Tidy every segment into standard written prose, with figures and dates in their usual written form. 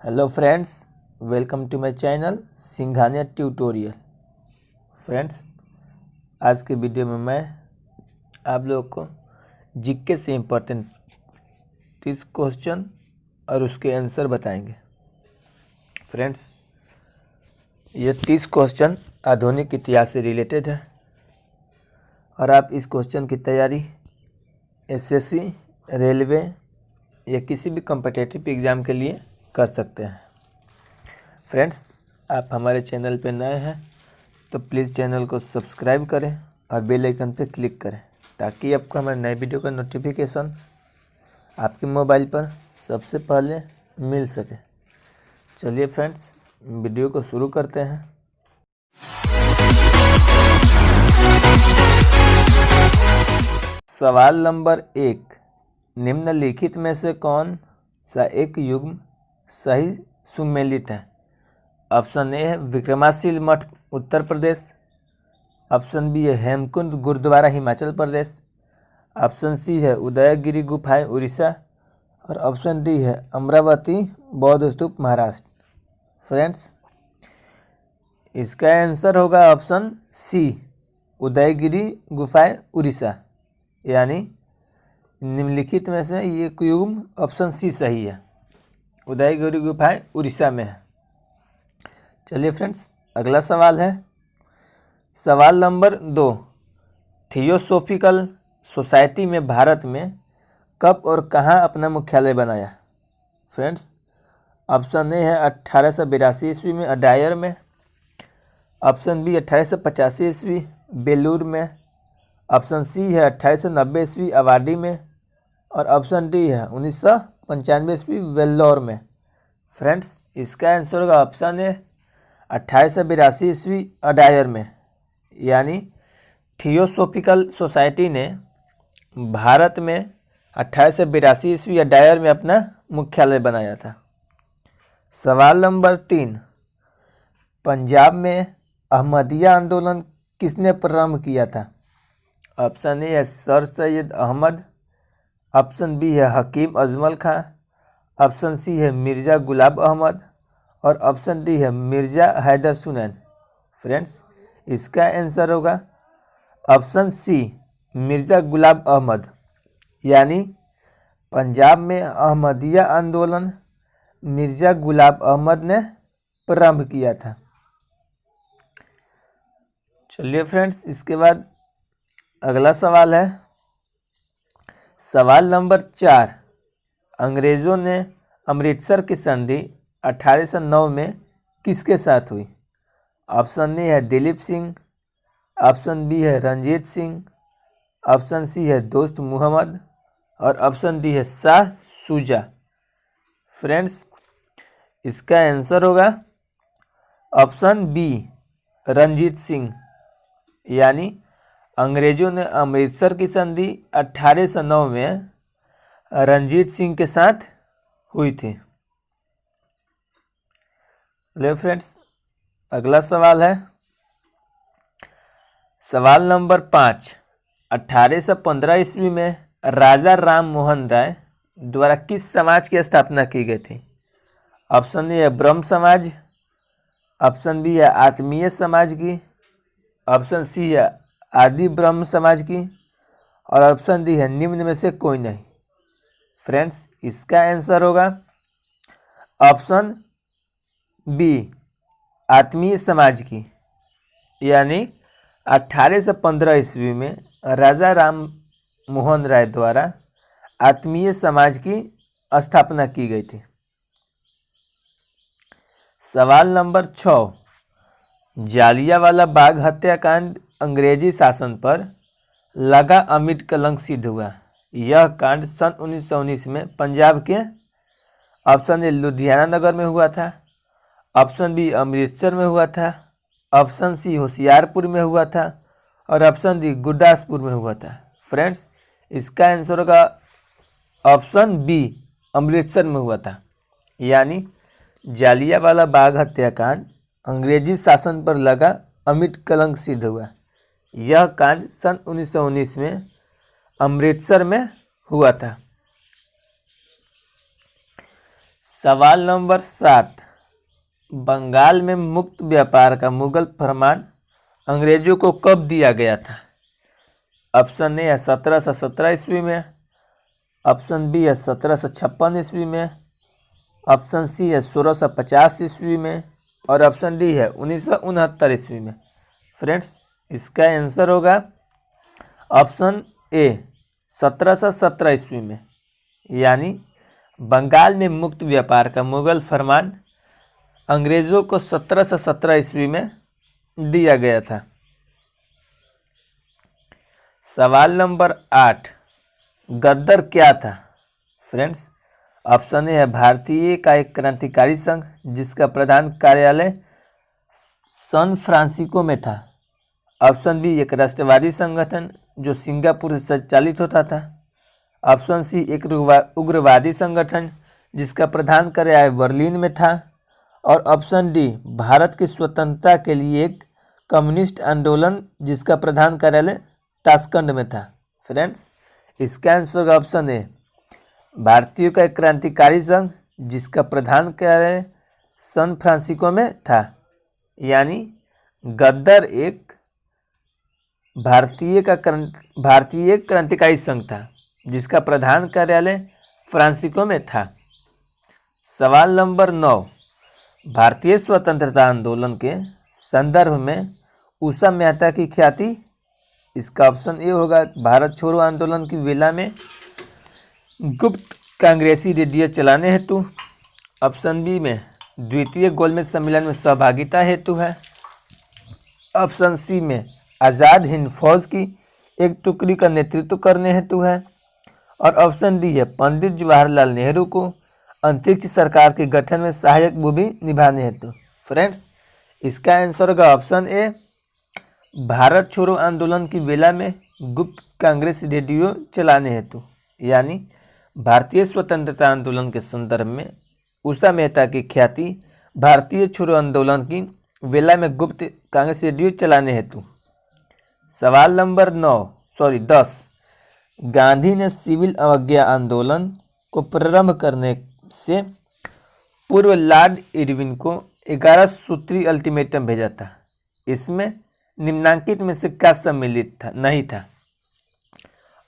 Hello friends, welcome to my channel Singhania tutorial. Friends, आज के video में मैं आप लोगों को जीके से इम्पोर्टेंट 30 क्वेश्चन और उसके आंसर बताएंगे। फ्रेंड्स, ये 30 क्वेश्चन आधुनिक इतिहास से रिलेटेड है और आप इस क्वेश्चन की तैयारी एसएससी, रेलवे या किसी भी कॉम्पिटिटिव एग्ज़ाम के लिए कर सकते हैं। फ्रेंड्स, आप हमारे चैनल पर नए हैं तो प्लीज़ चैनल को सब्सक्राइब करें और बेल आइकन पर क्लिक करें ताकि आपको हमारे नए वीडियो का नोटिफिकेशन आपके मोबाइल पर सबसे पहले मिल सके। चलिए फ्रेंड्स, वीडियो को शुरू करते हैं। सवाल नंबर 1, निम्नलिखित में से कौन सा एक युग्म सही सुमेलित है? ऑप्शन ए है विक्रमाशील मठ उत्तर प्रदेश, ऑप्शन बी है हेमकुंड गुरुद्वारा हिमाचल प्रदेश, ऑप्शन सी है उदयगिरी गुफाएं उड़ीसा और ऑप्शन डी है अमरावती बौद्ध स्तूप महाराष्ट्र। फ्रेंड्स, इसका आंसर होगा ऑप्शन सी, उदयगिरी गुफाएं उड़ीसा, यानी निम्नलिखित में से ये युग्म ऑप्शन सी सही है, उदयगिरी गुफाएं उड़ीसा में है। चलिए फ्रेंड्स, अगला सवाल है सवाल नंबर 2, थियोसॉफिकल सोसाइटी में भारत में कब और कहाँ अपना मुख्यालय बनाया? फ्रेंड्स, ऑप्शन ए है 1882 ईस्वी में अडायर में, ऑप्शन बी 1885 ईस्वी बेलूर में, ऑप्शन सी है 1890 ईस्वी अवाडी में और ऑप्शन डी है 1995 ईस्वी वेल्लोर में। फ्रेंड्स, इसका आंसर होगा ऑप्शन ए 1882 ईस्वी अडायर में, यानी थियोसॉफिकल सोसाइटी ने भारत में 1882 ईस्वी अडायर में अपना मुख्यालय बनाया था। सवाल नंबर 3, पंजाब में अहमदिया आंदोलन किसने प्रारंभ किया था? ऑप्शन ए है sir Syed Ahmad, option B है हकीम अजमल खां, ऑप्शन सी है मिर्ज़ा गुलाब अहमद और ऑप्शन डी है मिर्ज़ा हैदर सुनैन। फ्रेंड्स, इसका आंसर होगा ऑप्शन सी, मिर्ज़ा गुलाब अहमद, यानी पंजाब में अहमदिया आंदोलन मिर्ज़ा गुलाब अहमद ने प्रारंभ किया था। चलिए फ्रेंड्स, इसके बाद अगला सवाल है सवाल नंबर 4, अंग्रेज़ों ने अमृतसर की संधि 1809 में किसके साथ हुई? ऑप्शन ए है दिलीप सिंह, ऑप्शन बी है रंजीत सिंह, ऑप्शन सी है दोस्त मुहम्मद और ऑप्शन डी है शाह शुजा। फ्रेंड्स, इसका आंसर होगा ऑप्शन बी, रंजीत सिंह, यानी अंग्रेज़ों ने अमृतसर की संधि 1809 में रंजीत सिंह के साथ हुई थी। ले फ्रेंड्स, अगला सवाल है सवाल नंबर 5, 1815 ईस्वी में राजा राम मोहन राय द्वारा किस समाज की स्थापना की गई थी? ऑप्शन ए है ब्रह्म समाज, ऑप्शन बी है आत्मीय समाज की, ऑप्शन सी है आदि ब्रह्म समाज की और ऑप्शन डी है निम्न में से कोई नहीं। फ्रेंड्स, इसका आंसर होगा ऑप्शन बी, आत्मीय समाज की, यानी 1815 ईस्वी में राजा राम मोहन राय द्वारा आत्मीय समाज की स्थापना की गई थी। सवाल नंबर 6, जालियांवाला बाग हत्याकांड अंग्रेजी शासन पर लगा अमिट कलंक सिद्ध हुआ। यह कांड सन 1919 में पंजाब के ऑप्शन ए लुधियाना नगर में हुआ था, ऑप्शन बी अमृतसर में हुआ था, ऑप्शन सी होशियारपुर में हुआ था और ऑप्शन डी गुरदासपुर में हुआ था। फ्रेंड्स, इसका आंसर होगा ऑप्शन बी, अमृतसर में हुआ था, यानी जालियांवाला बाग हत्याकांड अंग्रेजी शासन पर लगा अमिट कलंक सिद्ध हुआ। यह कांड सन 1919 में अमृतसर में हुआ था। सवाल नंबर 7, बंगाल में मुक्त व्यापार का मुगल फरमान अंग्रेजों को कब दिया गया था? ऑप्शन ए है 1717 ईस्वी में, ऑप्शन बी है 1756 ईस्वी में, ऑप्शन सी है 1650 ईस्वी में और ऑप्शन डी है 1969 ईस्वी में। फ्रेंड्स, इसका आंसर होगा ऑप्शन ए 1717 ईस्वी में, यानी बंगाल में मुक्त व्यापार का मुगल फरमान अंग्रेज़ों को 1717 ईस्वी में दिया गया था। सवाल नंबर 8, गद्दर क्या था? फ्रेंड्स, ऑप्शन ए है भारतीय का एक क्रांतिकारी संघ जिसका प्रधान कार्यालय सैन फ्रांसिस्को में था। ऑप्शन बी एक राष्ट्रवादी संगठन जो सिंगापुर से संचालित होता था। ऑप्शन सी एक उग्रवादी संगठन जिसका प्रधान कार्यालय बर्लिन में था। और ऑप्शन डी भारत की स्वतंत्रता के लिए एक कम्युनिस्ट आंदोलन जिसका प्रधान कार्यालय ताशकंद में था। फ्रेंड्स, इसका आंसर ऑप्शन ए भारतीयों का एक क्रांतिकारी संघ जिसका प्रधान कार्यालय सैन फ्रांसिस्को में था, यानी गद्दर एक भारतीय क्रांतिकारी संघ था जिसका प्रधान कार्यालय फ्रांसिस्को में था। सवाल नंबर 9, भारतीय स्वतंत्रता आंदोलन के संदर्भ में उषा मेहता की ख्याति? इसका ऑप्शन ए होगा भारत छोड़ो आंदोलन की वेला में गुप्त कांग्रेसी रेडियो चलाने हेतु। ऑप्शन बी में द्वितीय गोलमेज सम्मेलन में सहभागिता हेतु है। ऑप्शन सी में आज़ाद हिंद फौज की एक टुकड़ी का नेतृत्व करने हेतु है। और ऑप्शन डी है पंडित जवाहरलाल नेहरू को अंतरिक्ष सरकार के गठन में सहायक भूमिका निभाने हेतु। फ्रेंड्स, इसका आंसर होगा ऑप्शन ए भारत छोड़ो आंदोलन की वेला में गुप्त कांग्रेस रेडियो चलाने हेतु, यानी भारतीय स्वतंत्रता आंदोलन के संदर्भ में उषा मेहता की ख्याति भारतीय छोड़ो आंदोलन की वेला में गुप्त कांग्रेस रेडियो चलाने हेतु। सवाल नंबर 10, गांधी ने सिविल अवज्ञा आंदोलन को प्रारंभ करने से पूर्व लॉर्ड इरविन को 11 सूत्री अल्टीमेटम भेजा था। इसमें निम्नांकित में से क्या सम्मिलित नहीं था?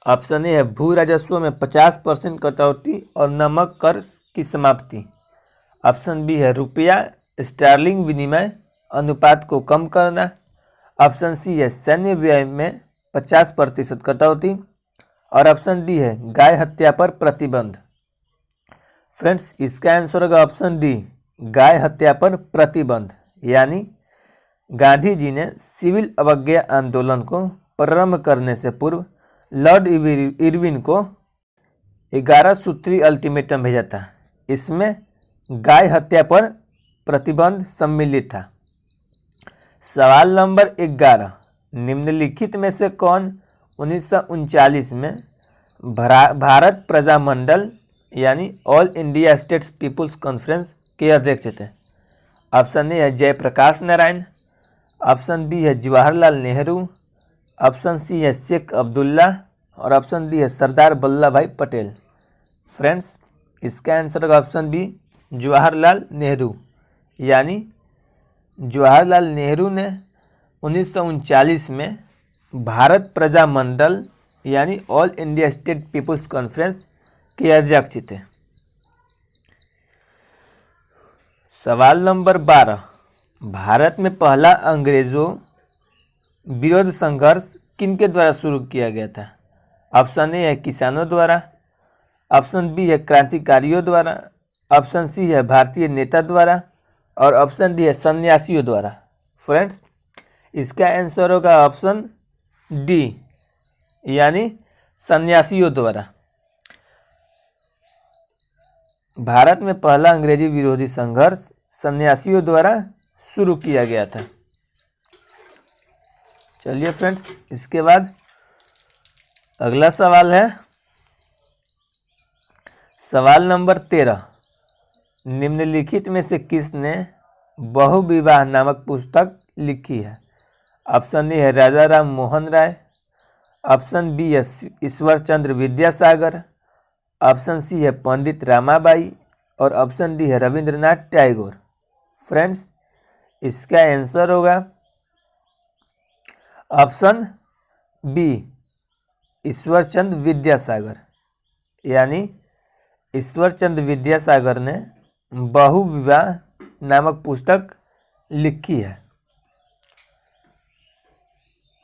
ऑप्शन ए है भू राजस्व में 50% कटौती और नमक कर की समाप्ति। ऑप्शन बी है रुपया स्टर्लिंग विनिमय अनुपात को कम करना। ऑप्शन सी है सैन्य व्यय में 50% कटौती और ऑप्शन डी है गाय हत्या पर प्रतिबंध। फ्रेंड्स, इसका आंसर होगा ऑप्शन डी गाय हत्या पर प्रतिबंध, यानी गांधी जी ने सिविल अवज्ञा आंदोलन को प्रारंभ करने से पूर्व लॉर्ड इरविन को 11 सूत्री अल्टीमेटम भेजा था। इसमें गाय हत्या पर प्रतिबंध सम्मिलित था। सवाल नंबर 11, निम्नलिखित में से कौन 1939 में भारत प्रजामंडल यानी All India States People's Conference के अध्यक्ष थे? ऑप्शन ए है जयप्रकाश नारायण, ऑप्शन बी है जवाहरलाल नेहरू, ऑप्शन सी है शेख अब्दुल्ला और ऑप्शन डी है सरदार वल्लभ भाई पटेल। फ्रेंड्स, इसका आंसर होगा ऑप्शन बी जवाहरलाल नेहरू, यानी जवाहरलाल नेहरू ने 1939 में भारत प्रजामंडल यानी All India State People's Conference के अध्यक्ष थे। सवाल नंबर 12, भारत में पहला अंग्रेजों विरोध संघर्ष किनके द्वारा शुरू किया गया था? ऑप्शन ए है किसानों द्वारा, ऑप्शन बी है क्रांतिकारियों द्वारा, ऑप्शन सी है भारतीय नेता द्वारा और ऑप्शन डी है सन्यासियों द्वारा। फ्रेंड्स, इसका आंसर होगा ऑप्शन डी, यानी सन्यासियों द्वारा। भारत में पहला अंग्रेजी विरोधी संघर्ष सन्यासियों द्वारा शुरू किया गया था। चलिए फ्रेंड्स, इसके बाद अगला सवाल है सवाल नंबर 13, निम्नलिखित में से किसने बहुविवाह नामक पुस्तक लिखी है? ऑप्शन ए है राजा राम मोहन राय, ऑप्शन बी है ईश्वर चंद्र विद्यासागर, ऑप्शन सी है पंडित रामाबाई और ऑप्शन डी है रविंद्रनाथ टैगोर। फ्रेंड्स, इसका आंसर होगा ऑप्शन बी ईश्वरचंद विद्यासागर। यानी ईश्वरचंद विद्यासागर ने बहुविवाह नामक पुस्तक लिखी है।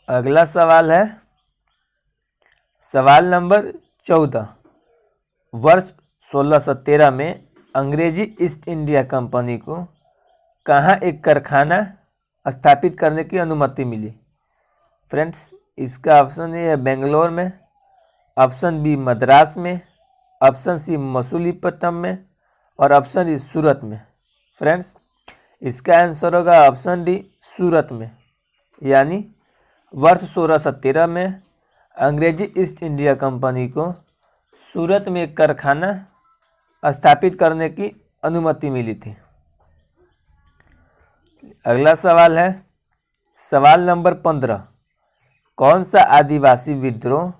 अगला सवाल है सवाल नंबर 14। वर्ष 1613 में अंग्रेजी ईस्ट इंडिया कंपनी को कहाँ एक कारखाना स्थापित करने की अनुमति मिली? फ्रेंड्स, इसका ऑप्शन ए है बेंगलोर में, ऑप्शन बी मद्रास में, ऑप्शन सी मसूलीपट्टनम में और ऑप्शन डी सूरत में। फ्रेंड्स, इसका आंसर होगा ऑप्शन डी सूरत में। यानी वर्ष 1613 में अंग्रेजी ईस्ट इंडिया कंपनी को सूरत में एक कारखाना स्थापित करने की अनुमति मिली थी। अगला सवाल है सवाल नंबर 15। कौन सा आदिवासी विद्रोह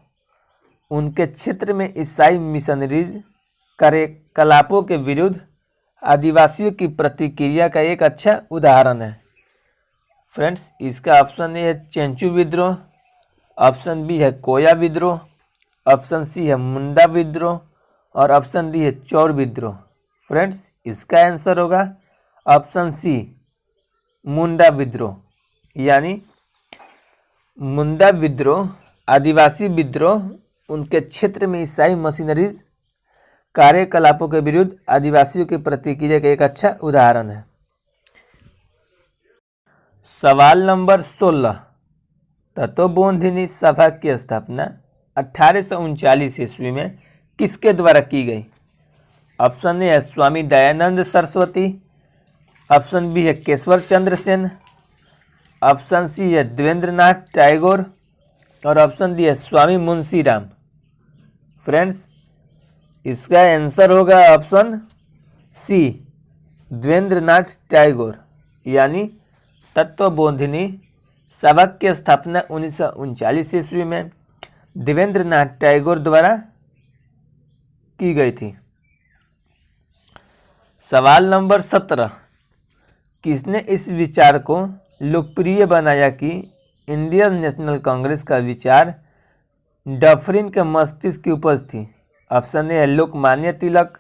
उनके क्षेत्र में ईसाई मिशनरीज कार्यकलापों के विरुद्ध आदिवासियों की प्रतिक्रिया का एक अच्छा उदाहरण है? फ्रेंड्स, इसका ऑप्शन ए है चेंचू विद्रोह, ऑप्शन बी है कोया विद्रोह, ऑप्शन सी है मुंडा विद्रोह और ऑप्शन डी है चौर विद्रोह। फ्रेंड्स, इसका आंसर होगा ऑप्शन सी मुंडा विद्रोह। यानी मुंडा विद्रोह आदिवासी विद्रोह उनके क्षेत्र में ईसाई मशीनरीज कार्यकलापों के विरुद्ध आदिवासियों की प्रतिक्रिया का एक अच्छा उदाहरण है। सवाल नंबर 16। तत्वबोधिनी सभा की स्थापना 1839 ईस्वी में किसके द्वारा की गई? ऑप्शन ए है स्वामी दयानंद सरस्वती, ऑप्शन बी है केशव चंद्र सेन, ऑप्शन सी है देवेंद्रनाथ टैगोर और ऑप्शन डी है स्वामी मुंशी राम। फ्रेंड्स, इसका आंसर होगा ऑप्शन सी देवेंद्रनाथ टैगोर। यानी तत्वबोधिनी सभा की स्थापना 1939 ईस्वी में देवेंद्रनाथ टैगोर द्वारा की गई थी। सवाल नंबर 17। किसने इस विचार को लोकप्रिय बनाया कि इंडियन नेशनल कांग्रेस का विचार डफरिन के मस्तिष्क की उपज थी? ऑप्शन ए है लोकमान्य तिलक,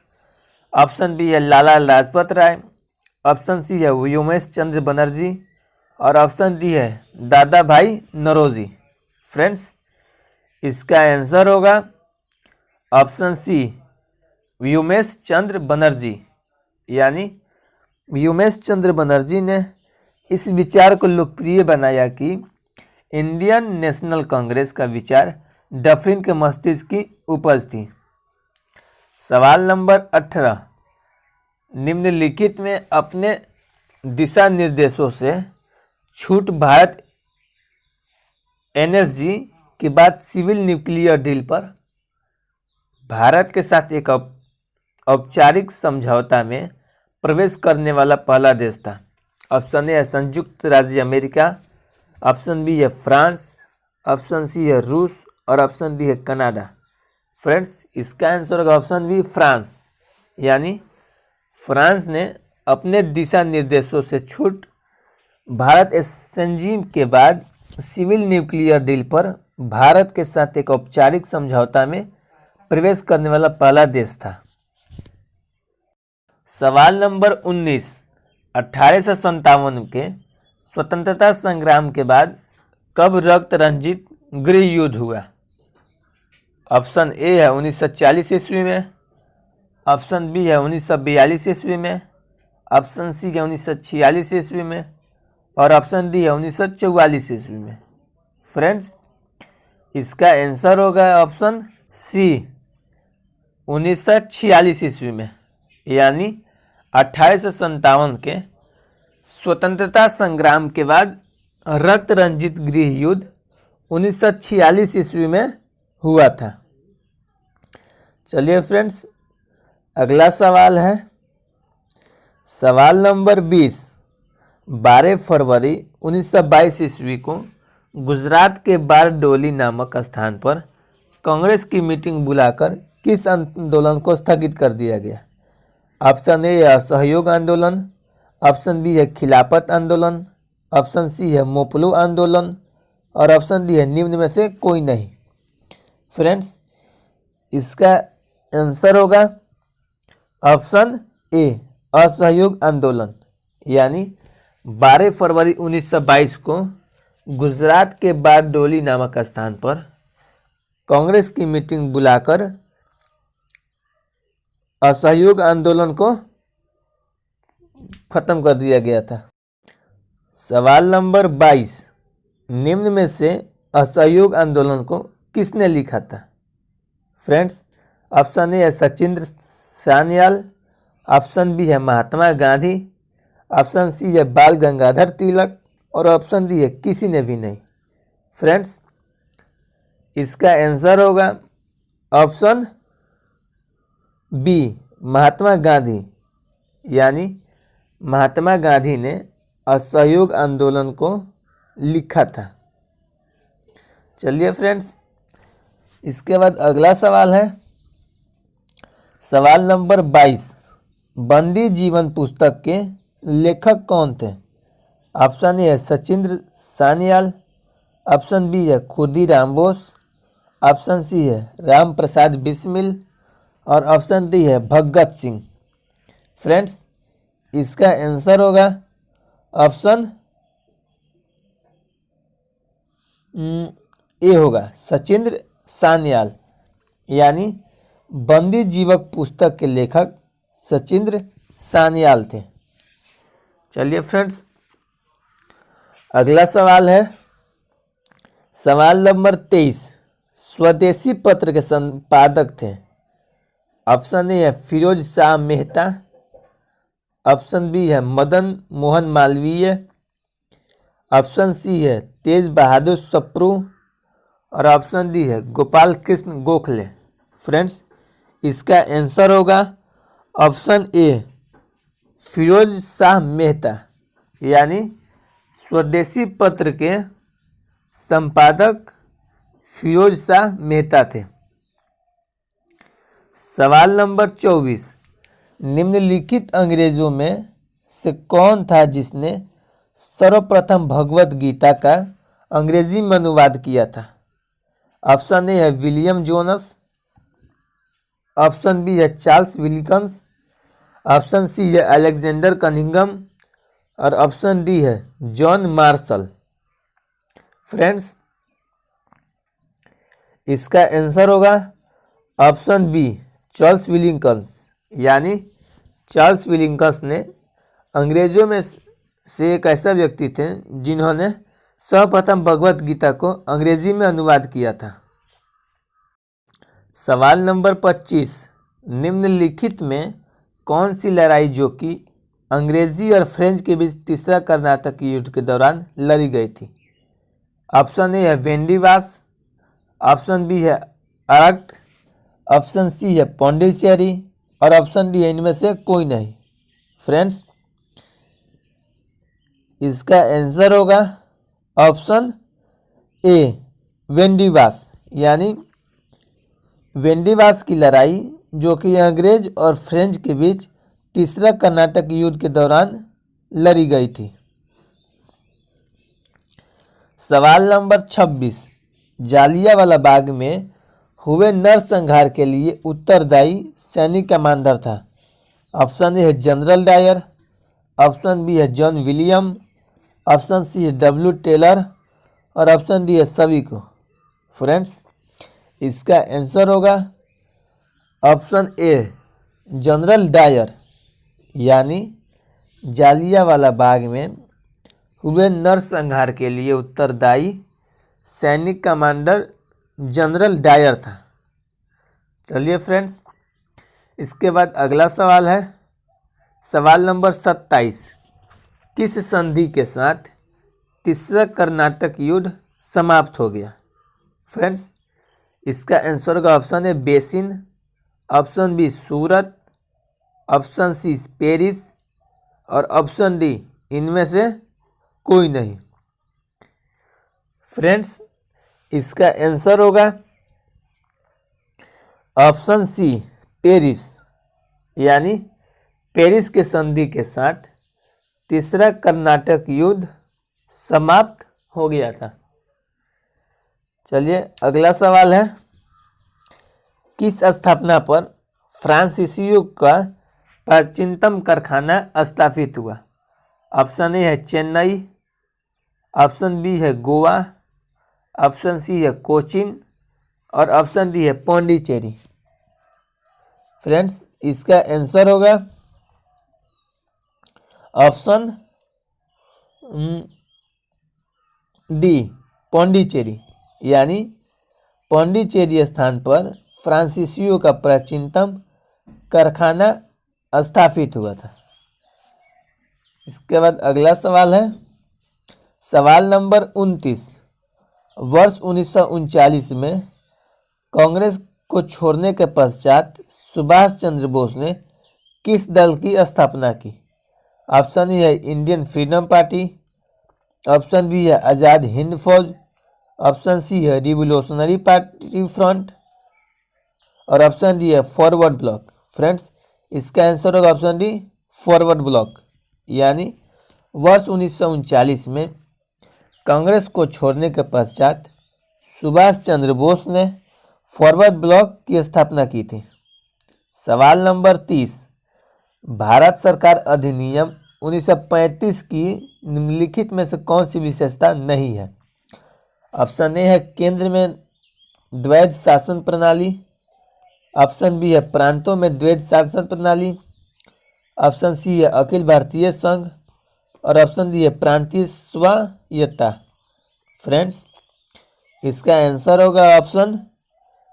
ऑप्शन बी है लाला लाजपत राय, ऑप्शन सी है व्योमेश चंद्र बनर्जी और ऑप्शन डी है दादा भाई नौरोजी। फ्रेंड्स, इसका आंसर होगा ऑप्शन सी व्योमेश चंद्र बनर्जी। यानी व्योमेश चंद्र बनर्जी ने इस विचार को लोकप्रिय बनाया कि इंडियन नेशनल कांग्रेस का विचार डफरिन के मस्तिष्क की उपज थी। सवाल नंबर 18। निम्नलिखित में अपने दिशा निर्देशों से छूट भारत एनएसजी के बाद सिविल न्यूक्लियर डील पर भारत के साथ एक औपचारिक समझौता में प्रवेश करने वाला पहला देश था? ऑप्शन ए है संयुक्त राज्य अमेरिका, ऑप्शन बी है फ्रांस, ऑप्शन सी है रूस और ऑप्शन डी है कनाडा। फ्रेंड्स, इसका आंसर होगा ऑप्शन बी फ्रांस। यानी फ्रांस ने अपने दिशा निर्देशों से छूट भारत एसएनजी के बाद सिविल न्यूक्लियर डील पर भारत के साथ एक औपचारिक समझौता में प्रवेश करने वाला पहला देश था। सवाल नंबर 19। 1857 के स्वतंत्रता संग्राम के बाद कब रक्त रंजित गृह युद्ध हुआ? ऑप्शन ए है 1940 ईस्वी में, ऑप्शन बी है 1942 ईस्वी में, ऑप्शन सी है 1946 ईस्वी में और ऑप्शन डी है 1944 ईस्वी में। फ्रेंड्स, इसका आंसर होगा ऑप्शन सी 1946 ईस्वी में। यानी 1857 के स्वतंत्रता संग्राम के बाद रक्त रंजित गृह युद्ध 1946 ईस्वी में हुआ था। चलिए फ्रेंड्स, अगला सवाल है सवाल नंबर 20। 12 फरवरी 1922 ईस्वी को गुजरात के बारडोली नामक स्थान पर कांग्रेस की मीटिंग बुलाकर किस आंदोलन को स्थगित कर दिया गया? ऑप्शन ए है असहयोग आंदोलन, ऑप्शन बी है खिलाफत आंदोलन, ऑप्शन सी है मोपलो आंदोलन और ऑप्शन डी है निम्न में से कोई नहीं। फ्रेंड्स, इसका आंसर होगा ऑप्शन ए असहयोग आंदोलन। यानी 12 फरवरी 1922 को गुजरात के बारडोली नामक स्थान पर कांग्रेस की मीटिंग बुलाकर असहयोग आंदोलन को खत्म कर दिया गया था। सवाल नंबर 22, निम्न में से असहयोग आंदोलन को किसने लिखा था? फ्रेंड्स, ऑप्शन ए है सचिंद्र सान्याल, ऑप्शन बी है महात्मा गांधी, ऑप्शन सी है बाल गंगाधर तिलक और ऑप्शन डी है किसी ने भी नहीं। फ्रेंड्स, इसका आंसर होगा ऑप्शन बी महात्मा गांधी। यानी महात्मा गांधी ने असहयोग आंदोलन को लिखा था। चलिए फ्रेंड्स, इसके बाद अगला सवाल है सवाल नंबर 22, बंदी जीवन पुस्तक के लेखक कौन थे? ऑप्शन ए है सचिंद्र सान्याल, ऑप्शन बी है खुदीराम बोस, ऑप्शन सी है राम प्रसाद बिस्मिल और ऑप्शन डी है भगत सिंह। फ्रेंड्स, इसका आंसर होगा ऑप्शन ए होगा सचिंद्र सान्याल। यानी बंदी जीवक पुस्तक के लेखक सचिंद्र सान्याल थे। चलिए फ्रेंड्स, अगला सवाल है सवाल नंबर 23, स्वदेशी पत्र के संपादक थे। ऑप्शन ए है फिरोज शाह मेहता, ऑप्शन बी है मदन मोहन मालवीय, ऑप्शन सी है तेज बहादुर सप्रू और ऑप्शन डी है गोपाल कृष्ण गोखले। फ्रेंड्स, इसका आंसर होगा ऑप्शन ए फिरोज शाह मेहता। यानी स्वदेशी पत्र के संपादक फिरोज शाह मेहता थे। सवाल नंबर 24, निम्नलिखित अंग्रेजों में से कौन था जिसने सर्वप्रथम भगवत गीता का अंग्रेजी में अनुवाद किया था? ऑप्शन ए है विलियम जोनस, ऑप्शन बी है चार्ल्स विल्किंस, ऑप्शन सी है अलेक्जेंडर कनिंघम और ऑप्शन डी है जॉन मार्शल। फ्रेंड्स, इसका आंसर होगा ऑप्शन बी चार्ल्स विल्किंस। यानी चार्ल्स विल्किंस ने अंग्रेजों में से एक ऐसा व्यक्ति थे जिन्होंने सर्वप्रथम भगवत गीता को अंग्रेजी में अनुवाद किया था। सवाल नंबर 25, निम्नलिखित में कौन सी लड़ाई जो कि अंग्रेजी और फ्रेंच के बीच तीसरा कर्नाटक युद्ध के दौरान लड़ी गई थी? ऑप्शन ए है वेंडीवास, ऑप्शन बी है अरक्ट, ऑप्शन सी है पौंडीचेरी और ऑप्शन डी है इनमें से कोई नहीं। फ्रेंड्स, इसका आंसर होगा ऑप्शन ए वेंडीवास। यानी वेंडीवास की लड़ाई जो कि अंग्रेज और फ्रेंच के बीच तीसरा कर्नाटक युद्ध के दौरान लड़ी गई थी। सवाल नंबर 26, जालियांवाला बाग में हुए नरसंहार के लिए उत्तरदायी सैनिक कमांडर था? ऑप्शन ए है जनरल डायर, ऑप्शन बी है जॉन विलियम, ऑप्शन सी है डब्ल्यू टेलर और ऑप्शन डी है सभी को। फ्रेंड्स, इसका आंसर होगा ऑप्शन ए जनरल डायर। यानी जालियांवाला बाग में हुए नरसंहार के लिए उत्तरदायी सैनिक कमांडर जनरल डायर था। चलिए फ्रेंड्स, इसके बाद अगला सवाल है सवाल नंबर 27, किस संधि के साथ तीसरा कर्नाटक युद्ध समाप्त हो गया? फ्रेंड्स, इसका आंसर होगा option A Bassein, option B Surat, option C Paris और ऑप्शन डी इनमें से कोई नहीं। फ्रेंड्स, इसका आंसर होगा ऑप्शन सी पेरिस। यानी पेरिस के संधि के साथ तीसरा कर्नाटक युद्ध समाप्त हो गया था। चलिए अगला सवाल है, किस स्थापना पर फ्रांसीसियों का प्राचीनतम कारखाना स्थापित हुआ? ऑप्शन ए है चेन्नई, ऑप्शन बी है गोवा, ऑप्शन सी है कोचीन और ऑप्शन डी है पौंडीचेरी। फ्रेंड्स इसका आंसर होगा ऑप्शन डी पौंडीचेरी, यानी पौंडीचेरी स्थान पर फ्रांसीसियों का प्राचीनतम कारखाना स्थापित हुआ था। इसके बाद अगला सवाल है, सवाल नंबर 29, वर्ष 1939 में कांग्रेस को छोड़ने के पश्चात सुभाष चंद्र बोस ने किस दल की स्थापना की? ऑप्शन ए है Indian Freedom Party, option B है आज़ाद हिंद फौज, ऑप्शन सी है रिवोल्यूशनरी पार्टी फ्रंट और ऑप्शन डी है फॉरवर्ड ब्लॉक। फ्रेंड्स इसका आंसर होगा ऑप्शन डी फॉरवर्ड ब्लॉक, यानी वर्ष 1939 में कांग्रेस को छोड़ने के पश्चात सुभाष चंद्र बोस ने फॉरवर्ड ब्लॉक की स्थापना की थी। सवाल नंबर 30, भारत सरकार अधिनियम 1935 की निम्नलिखित में से कौन सी विशेषता नहीं है? ऑप्शन ए है केंद्र में द्वैध शासन प्रणाली, ऑप्शन बी है प्रांतों में द्वैध शासन प्रणाली, ऑप्शन सी है अखिल भारतीय संघ और ऑप्शन डी है प्रांतीय स्वायत्तता। फ्रेंड्स इसका आंसर होगा ऑप्शन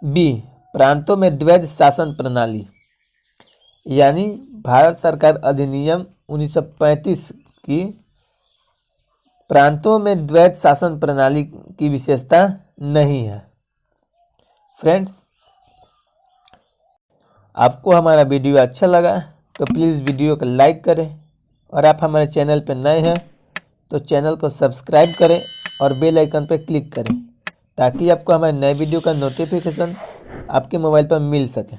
बी प्रांतों में द्वैध शासन प्रणाली, यानी भारत सरकार अधिनियम 1935 की प्रांतों में द्वैध शासन प्रणाली की विशेषता नहीं है। फ्रेंड्स आपको हमारा वीडियो अच्छा लगा तो प्लीज़ वीडियो को लाइक करें और आप हमारे चैनल पर नए हैं तो चैनल को सब्सक्राइब करें और बेल आइकन पर क्लिक करें ताकि आपको हमारे नए वीडियो का नोटिफिकेशन आपके मोबाइल पर मिल सके।